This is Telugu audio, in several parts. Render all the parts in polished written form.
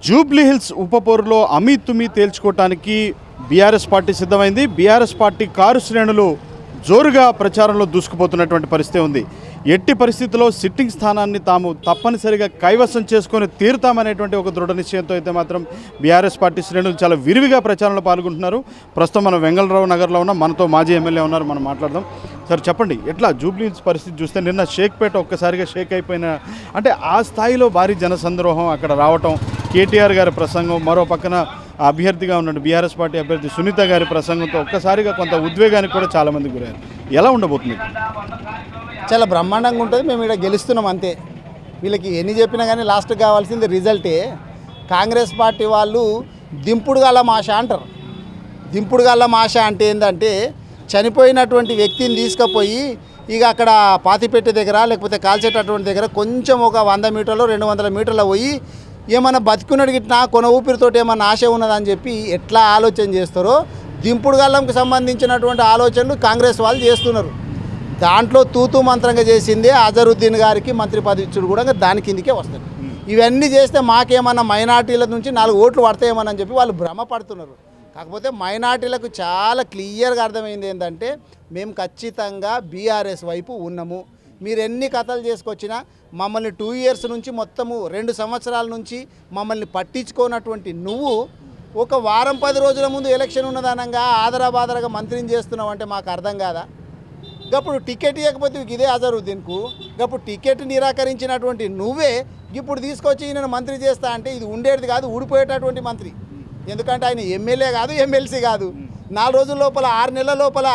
జూబ్లీహిల్స్ ఉపపోరులో అమీ తేల్చుకోవటానికి బీఆర్ఎస్ పార్టీ సిద్ధమైంది. బీఆర్ఎస్ పార్టీ కారు శ్రేణులు జోరుగా ప్రచారంలో దూసుకుపోతున్నటువంటి పరిస్థితి ఉంది. ఎట్టి పరిస్థితుల్లో సిట్టింగ్ స్థానాన్ని తాము తప్పనిసరిగా కైవసం చేసుకొని తీరుతామనేటువంటి ఒక దృఢ నిశ్చయంతో అయితే మాత్రం బీఆర్ఎస్ పార్టీ శ్రేణులు చాలా విరివిగా ప్రచారంలో పాల్గొంటున్నారు. ప్రస్తుతం మనం వెంగళరావు నగర్లో ఉన్నాం. మనతో మాజీ ఎమ్మెల్యే ఉన్నారు, మనం మాట్లాడదాం. సార్ చెప్పండి, ఎట్లా జూబ్లీహిల్స్ పరిస్థితి చూస్తే నిన్న షేక్పేట ఒక్కసారిగా షేక్ అయిపోయిన, అంటే ఆ స్థాయిలో భారీ జనసంద్రోహం అక్కడ రావటం, కేటీఆర్ గారి ప్రసంగం, మరో పక్కన అభ్యర్థిగా ఉన్న బీఆర్ఎస్ పార్టీ అభ్యర్థి సునీత గారి ప్రసంగంతో ఒక్కసారిగా కొంత ఉద్వేగానికి కూడా చాలామంది గురయ్యారు. ఎలా ఉండబోతుంది? చాలా బ్రహ్మాండంగా ఉంటుంది. మేము ఇక్కడ గెలుస్తున్నాం అంతే. వీళ్ళకి ఎన్ని చెప్పినా కానీ లాస్ట్కి కావాల్సింది రిజల్టే. కాంగ్రెస్ పార్టీ వాళ్ళు దింపుడు గల్ల ఆశ అంటారు. దింపుడు గల్ల ఆశ అంటే ఏంటంటే చనిపోయినటువంటి వ్యక్తిని తీసుకుపోయి ఇక అక్కడ పాతిపెట్టే దగ్గర లేకపోతే కాల్చేటటువంటి దగ్గర కొంచెం ఒక 100 మీటర్లు 200 మీటర్లు పోయి ఏమన్నా బతుకున్నాడు గిట్నా కొన ఊపిరితోటి ఏమన్నా ఆశ ఉన్నదని చెప్పి ఎట్లా ఆలోచన చేస్తారో దింపుడు గల్లంకి సంబంధించినటువంటి ఆలోచనలు కాంగ్రెస్ వాళ్ళు చేస్తున్నారు. దాంట్లో తూతూ మంత్రంగా చేసిందే అజరుద్దీన్ గారికి మంత్రి పదవి ఇచ్చుడు కూడా దాని కిందికే వస్తుంది. ఇవన్నీ చేస్తే మాకేమన్నా మైనార్టీల నుంచి 4 ఓట్లు పడతాయేమని చెప్పి వాళ్ళు భ్రమపడుతున్నారు. కాకపోతే మైనార్టీలకు చాలా క్లియర్గా అర్థమైంది ఏంటంటే మేము ఖచ్చితంగా బీఆర్ఎస్ వైపు ఉన్నాము. మీరు ఎన్ని కథలు చేసుకొచ్చినా మమ్మల్ని 2 ఇయర్స్ నుంచి మొత్తము 2 సంవత్సరాల నుంచి మమ్మల్ని పట్టించుకోనటువంటి నువ్వు ఒక వారం 10 రోజుల ముందు ఎలక్షన్ ఉన్నదనంగా ఆదరాబాదరగా మంత్రిని చేస్తున్నావు అంటే మాకు అర్థం కాదా? ఇప్పుడు టికెట్ ఇవ్వకపోతే ఇదే అజరుద్దీన్కు ఇప్పుడు టికెట్ నిరాకరించినటువంటి నువ్వే ఇప్పుడు తీసుకొచ్చి ఈయన మంత్రి చేస్తా అంటే ఇది ఉండేది కాదు, ఊడిపోయేటటువంటి మంత్రి. ఎందుకంటే ఆయన ఎమ్మెల్యే కాదు, ఎమ్మెల్సీ కాదు. 4 రోజుల లోపల 6 నెలల లోపల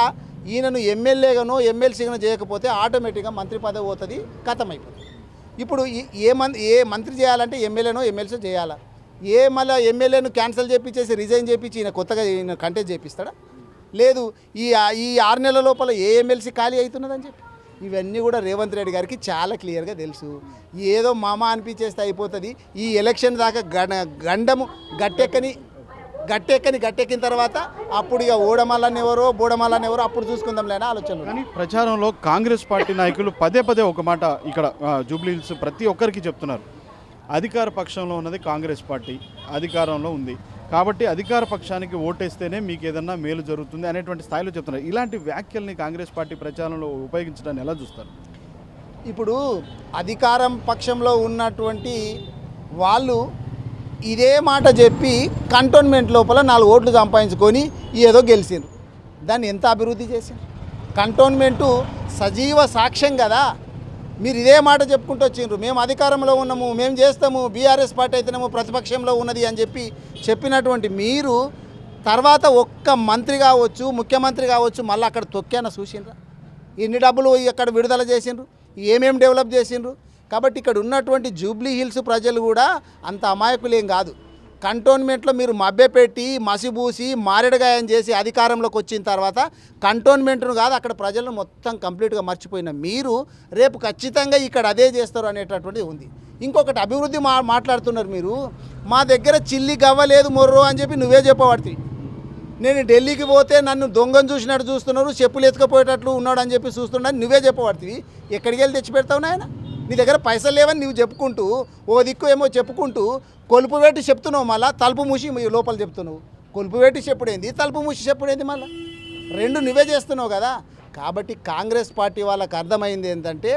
ఈయనను ఎమ్మెల్యేగానో ఎమ్మెల్సీగానో చేయకపోతే ఆటోమేటిక్గా మంత్రి పదవి పోతుంది, ఖతం అయిపోతుంది. ఇప్పుడు ఏ మంత్రి చేయాలంటే ఎమ్మెల్యేనో ఎమ్మెల్సీ చేయాలా? మళ్ళీ ఎమ్మెల్యేను క్యాన్సిల్ చేయించేసి రిజైన్ చేయించి ఈయన కొత్తగా ఈయన కంటెస్ట్ చేపిస్తాడా? లేదు. ఈ 6 నెలల లోపల ఏ ఎమ్మెల్సీ ఖాళీ అవుతున్నదని చెప్పి ఇవన్నీ కూడా రేవంత్ రెడ్డి గారికి చాలా క్లియర్గా తెలుసు. ఏదో మామ అనిపించేస్తే అయిపోతుంది. ఈ ఎలక్షన్ దాకా గండము గట్టెక్కిన తర్వాత అప్పుడు ఇక ఓడమల్లని ఎవరో బోడమల్లని ఎవరో అప్పుడు చూసుకుందాంలేనా ఆలోచన. కానీ ప్రచారంలో కాంగ్రెస్ పార్టీ నాయకులు పదే ఒక మాట ఇక్కడ జూబ్లీహిల్స్ ప్రతి ఒక్కరికి చెప్తున్నారు. అధికార పక్షంలో ఉన్నది కాంగ్రెస్ పార్టీ, అధికారంలో ఉంది కాబట్టి అధికార పక్షానికి ఓటేస్తేనే మీకు ఏదన్నా మేలు జరుగుతుంది అనేటువంటి స్థాయిలో చెప్తున్నారు. ఇలాంటి వ్యాఖ్యల్ని కాంగ్రెస్ పార్టీ ప్రచారంలో ఉపయోగించడాన్ని ఎలా చూస్తారు? ఇప్పుడు అధికారం పక్షంలో ఉన్నటువంటి వాళ్ళు ఇదే మాట చెప్పి కంటోన్మెంట్ లోపల 4 ఓట్లు సంపాదించుకొని ఏదో గెలిచిండ్రు. దాన్ని ఎంత అభివృద్ధి చేసిండ్రు? కంటోన్మెంటు సజీవ సాక్ష్యం కదా. మీరు ఇదే మాట చెప్పుకుంటూ వచ్చిండ్రు, మేము అధికారంలో ఉన్నాము, మేము చేస్తాము, బీఆర్ఎస్ పార్టీ అయితేనేమో ప్రతిపక్షంలో ఉన్నది అని చెప్పినటువంటి మీరు తర్వాత ఒక్క మంత్రి కావచ్చు, ముఖ్యమంత్రి కావచ్చు, మళ్ళీ అక్కడ తొక్కాన చూసిండ్రా? ఎన్ని డబ్బులు అక్కడ విడుదల చేసిండ్రు? ఏమేం డెవలప్ చేసిండ్రు? కాబట్టి ఇక్కడ ఉన్నటువంటి జూబ్లీహిల్స్ ప్రజలు కూడా అంత అమాయకులేం కాదు. కంటోన్మెంట్లో మీరు మభ్యపెట్టి మసిబూసి మారేడుగాయం చేసి అధికారంలోకి వచ్చిన తర్వాత కంటోన్మెంట్ను కాదు అక్కడ ప్రజలను మొత్తం కంప్లీట్గా మర్చిపోయిన మీరు రేపు ఖచ్చితంగా ఇక్కడ అదే చేస్తారు అనేటటువంటిది ఉంది. ఇంకొకటి అభివృద్ధి మాట్లాడుతున్నారు మీరు. మా దగ్గర చిల్లి గవ్వలేదు మొర్రో అని చెప్పి నువ్వే చెప్పబడుతుంది. నేను ఢిల్లీకి పోతే నన్ను దొంగను చూసినట్టు చూస్తున్నారు, చెప్పులు ఎత్తుకపోయేటట్లు ఉన్నాడు అని చెప్పి చూస్తున్నాడు నువ్వే చెప్పబడుతుంది. ఎక్కడికి వెళ్ళి తెచ్చి పెడతావు నాయన? నీ దగ్గర పైసలు లేవని నువ్వు చెప్పుకుంటూ ఓ దిక్కు ఏమో చెప్పుకుంటూ కొలుపు పెట్టి చెప్తున్నావు, మళ్ళీ తలుపు మూసి లోపల చెప్తున్నావు. కొలుపు పెట్టి చెప్పుడేంది, తలుపు మూసి చెప్పుడేంది? మళ్ళీ 2 నువ్వే చేస్తున్నావు కదా. కాబట్టి కాంగ్రెస్ పార్టీ వాళ్ళకి అర్థమైంది ఏంటంటే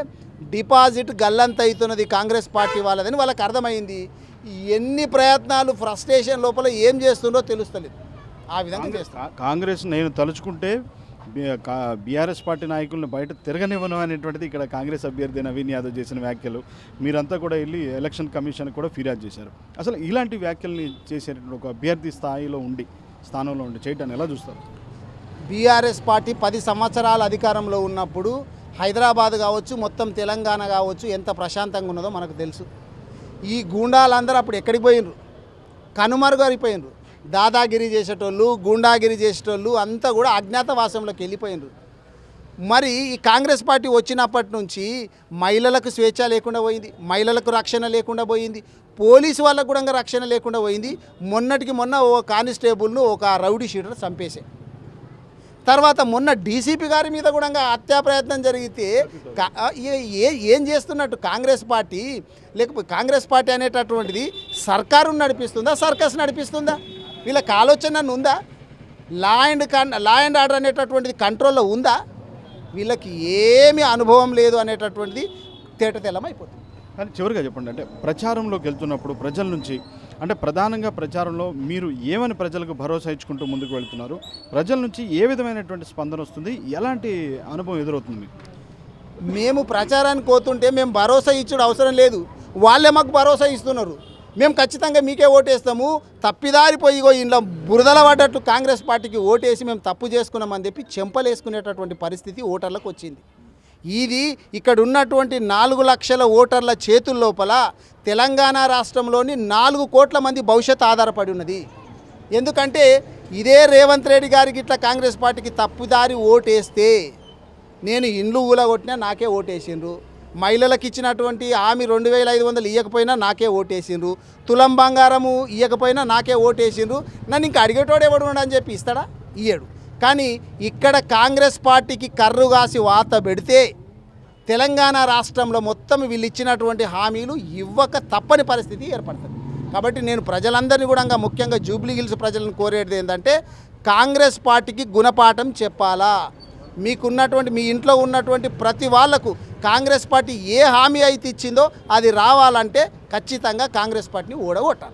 డిపాజిట్ గల్లంత అవుతున్నది కాంగ్రెస్ పార్టీ వాళ్ళదని వాళ్ళకి అర్థమైంది. ఎన్ని ప్రయత్నాలు ఫ్రస్ట్రేషన్ లోపల ఏం చేస్తుందో తెలుస్తలేదు. ఆ విధంగా చేస్తా కాంగ్రెస్ నేను తలుచుకుంటే బీఆర్ఎస్ పార్టీ నాయకులను బయట తిరగనివ్వను అనేటువంటిది ఇక్కడ కాంగ్రెస్ అభ్యర్థి నవీన్ యాదవ్ చేసిన వ్యాఖ్యలు. మీరంతా కూడా వెళ్ళి ఎలక్షన్ కమిషన్ కూడా ఫిర్యాదు చేశారు. అసలు ఇలాంటి వ్యాఖ్యల్ని చేసేటువంటి ఒక అభ్యర్థి స్థానంలో ఉండి చేయటాన్ని ఎలా చూస్తారు? బీఆర్ఎస్ పార్టీ 10 సంవత్సరాల అధికారంలో ఉన్నప్పుడు హైదరాబాద్ కావచ్చు, మొత్తం తెలంగాణ కావచ్చు ఎంత ప్రశాంతంగా ఉన్నదో మనకు తెలుసు. ఈ గూండాలందరూ అప్పుడు ఎక్కడికి పోయినరు? కనుమరుగైపోయినరు. దాదాగిరి చేసేటోళ్ళు, గూండాగిరి చేసేటోళ్ళు అంతా కూడా అజ్ఞాతవాసంలోకి వెళ్ళిపోయినరు. మరి ఈ కాంగ్రెస్ పార్టీ వచ్చినప్పటి నుంచి మహిళలకు స్వేచ్ఛ లేకుండా పోయింది, మహిళలకు రక్షణ లేకుండా పోయింది, పోలీసు వాళ్ళకు కూడా రక్షణ లేకుండా పోయింది. మొన్న ఓ కానిస్టేబుల్ను ఒక రౌడీ షీటర్ చంపేసే. తర్వాత మొన్న డీసీపీ గారి మీద కూడా హత్యా ప్రయత్నం జరిగితే ఏం చేస్తున్నట్టు కాంగ్రెస్ పార్టీ? లేకపోతే కాంగ్రెస్ పార్టీ అనేటటువంటిది సర్కారును నడిపిస్తుందా, సర్కస్ నడిపిస్తుందా? వీళ్ళకి ఆలోచన ఉందా? లా అండ్ ఆర్డర్ అనేటటువంటిది కంట్రోల్లో ఉందా? వీళ్ళకి ఏమీ అనుభవం లేదు అనేటటువంటిది తేటతెల్లమైపోతుంది. కానీ చివరిగా చెప్పండి, అంటే ప్రచారంలోకి వెళ్తున్నప్పుడు ప్రజల నుంచి, అంటే ప్రధానంగా ప్రచారంలో మీరు ఏమని ప్రజలకు భరోసా ఇచ్చుకుంటూ ముందుకు వెళ్తున్నారు? ప్రజల నుంచి ఏ విధమైనటువంటి స్పందన వస్తుంది? ఎలాంటి అనుభవం ఎదురవుతుంది మీకు? మేము ప్రచారానికి పోతుంటే మేము భరోసా ఇచ్చుడు అవసరం లేదు, వాళ్ళే మాకు భరోసా ఇస్తున్నారు. మేము ఖచ్చితంగా మీకే ఓటేస్తాము, తప్పిదారిపోయి ఇంట్లో బురదల పడ్డట్టు కాంగ్రెస్ పార్టీకి ఓటేసి మేము తప్పు చేసుకున్నామని చెప్పి చెంపలేసుకునేటటువంటి పరిస్థితి ఓటర్లకు వచ్చింది. ఇది ఇక్కడ ఉన్నటువంటి 4 లక్షల ఓటర్ల చేతుల లోపల తెలంగాణ రాష్ట్రంలోని 4 కోట్ల మంది భవిష్యత్తు ఆధారపడి ఉన్నది. ఎందుకంటే ఇదే రేవంత్ రెడ్డి గారికి ఇట్లా కాంగ్రెస్ పార్టీకి తప్పుదారి ఓటేస్తే నేను ఇండ్లు ఊలగొట్టినా నాకే ఓటేసిండ్రు, మహిళలకు ఇచ్చినటువంటి హామీ 2500 ఇవ్వకపోయినా నాకే ఓటేసిండ్రు, తులం బంగారము ఇవ్వకపోయినా నాకే ఓటేసిండ్రు, నన్ను ఇంకా అడిగేటోడు ఎవడు అని చెప్పి ఇస్తాడా? ఇయ్యడు. కానీ ఇక్కడ కాంగ్రెస్ పార్టీకి కర్రు కాసి వాత పెడితే తెలంగాణ రాష్ట్రంలో మొత్తం వీళ్ళు ఇచ్చినటువంటి హామీలు ఇవ్వక తప్పని పరిస్థితి ఏర్పడుతుంది. కాబట్టి నేను ప్రజలందరినీ కూడా ముఖ్యంగా జూబ్లీ హిల్స్ ప్రజలను కోరేది ఏంటంటే కాంగ్రెస్ పార్టీకి గుణపాఠం చెప్పాలా. మీకున్నటువంటి మీ ఇంట్లో ఉన్నటువంటి ప్రతి వాళ్లకు కాంగ్రెస్ పార్టీ ఏ హామీ అయితే ఇచ్చిందో అది రావాలంటే ఖచ్చితంగా కాంగ్రెస్ పార్టీని ఓడగొట్టాలి.